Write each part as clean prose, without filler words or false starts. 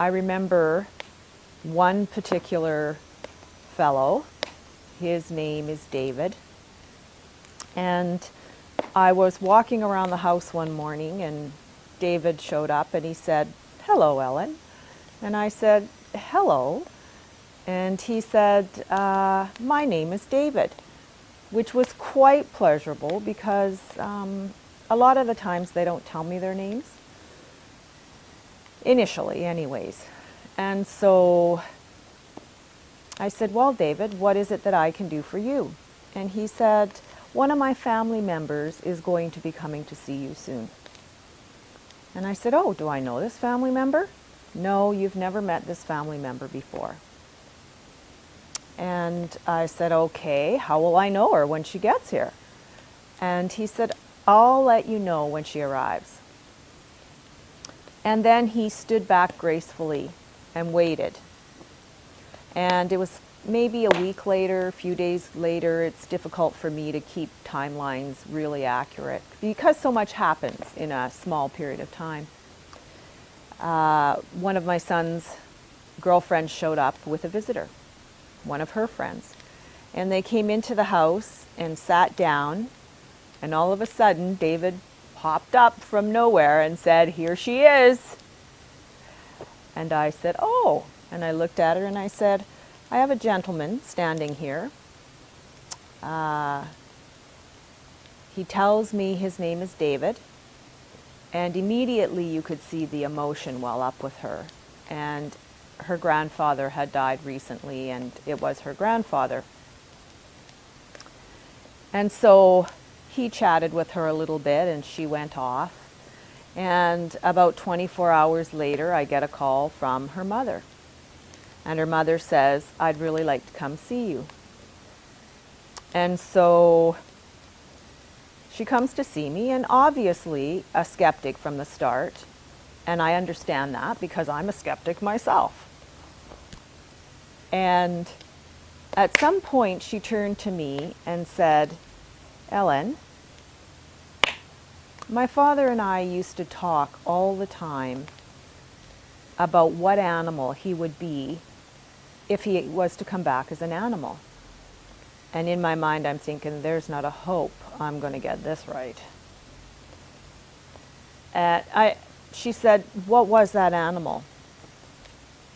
I remember one particular fellow. His name is David. And I was walking around the house one morning and David showed up and he said, "Hello, Ellen." And I said, "Hello." And he said, "My name is David," which was quite pleasurable because a lot of the times they don't tell me their names. Initially, anyways. And so I said, "Well, David, what is it that I can do for you?" And he said, "One of my family members is going to be coming to see you soon." And I said, "Oh, do I know this family member?" "No, you've never met this family member before." And I said, "Okay, how will I know her when she gets here?" And he said, "I'll let you know when she arrives." And then he stood back gracefully and waited. And it was maybe a week later, a few days later. It's difficult for me to keep timelines really accurate because so much happens in a small period of time. One of my son's girlfriends showed up with a visitor, one of her friends. And they came into the house and sat down, and all of a sudden David popped up from nowhere and said, "Here she is." And I said, "Oh." And I looked at her and I said, "I have a gentleman standing here. He tells me his name is David." And immediately you could see the emotion well up with her. And her grandfather had died recently, and it was her grandfather. And so he chatted with her a little bit and she went off. And about 24 hours later, I get a call from her mother. And her mother says, "I'd really like to come see you." And so she comes to see me, and obviously a skeptic from the start. And I understand that because I'm a skeptic myself. And at some point she turned to me and said, "Ellen, my father and I used to talk all the time about what animal he would be if he was to come back as an animal." And in my mind I'm thinking, there's not a hope I'm going to get this right. She said, "What was that animal?"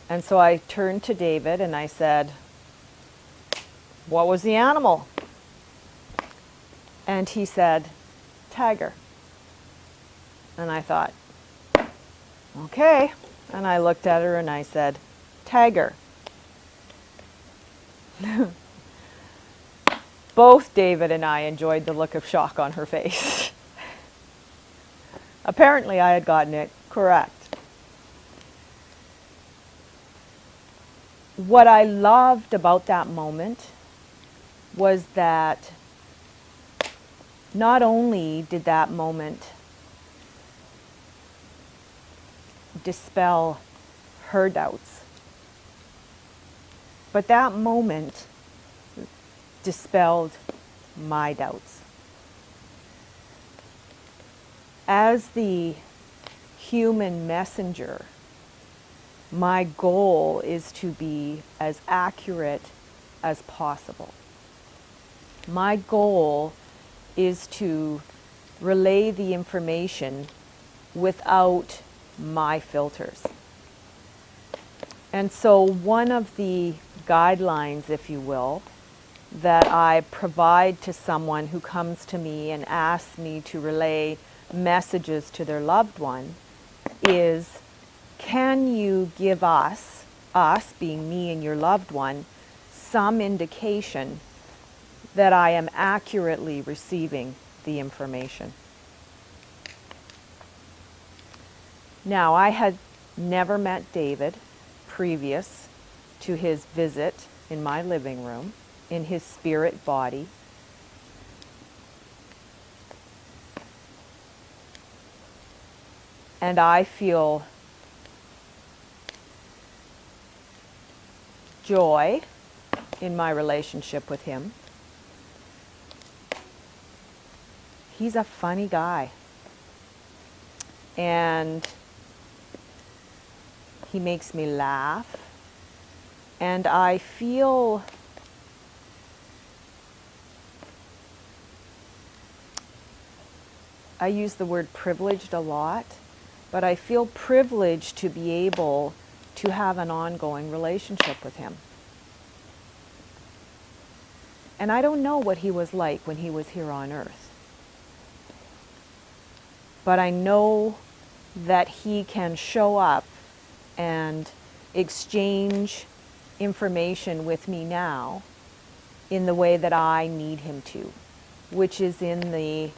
And so I turned to David and I said, "What was the animal?" And he said, "Tiger." And I thought, okay. And I looked at her and I said, "Tiger." Both David and I enjoyed the look of shock on her face. Apparently I had gotten it correct. What I loved about that moment was that not only did that moment dispel her doubts, but that moment dispelled my doubts. As the human messenger, my goal is to be as accurate as possible. My goal is to relay the information without my filters. And so one of the guidelines, if you will, that I provide to someone who comes to me and asks me to relay messages to their loved one is, can you give us being me and your loved one, some indication that I am accurately receiving the information? Now, I had never met David previous to his visit in my living room, in his spirit body. And I feel joy in my relationship with him. He's a funny guy. And He makes me laugh. And I feel I use the word privileged a lot, but I feel privileged to be able to have an ongoing relationship with him. And I don't know what he was like when he was here on earth. But I know that he can show up and exchange information with me now in the way that I need him to, which is in the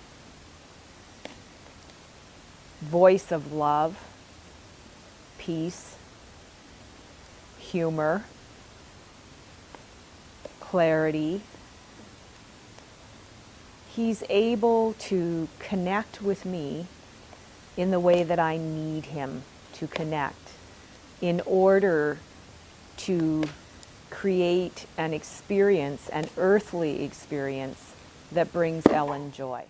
voice of love, peace, humor, clarity. He's able to connect with me in the way that I need him to connect in order to create an experience, an earthly experience that brings Ellen joy.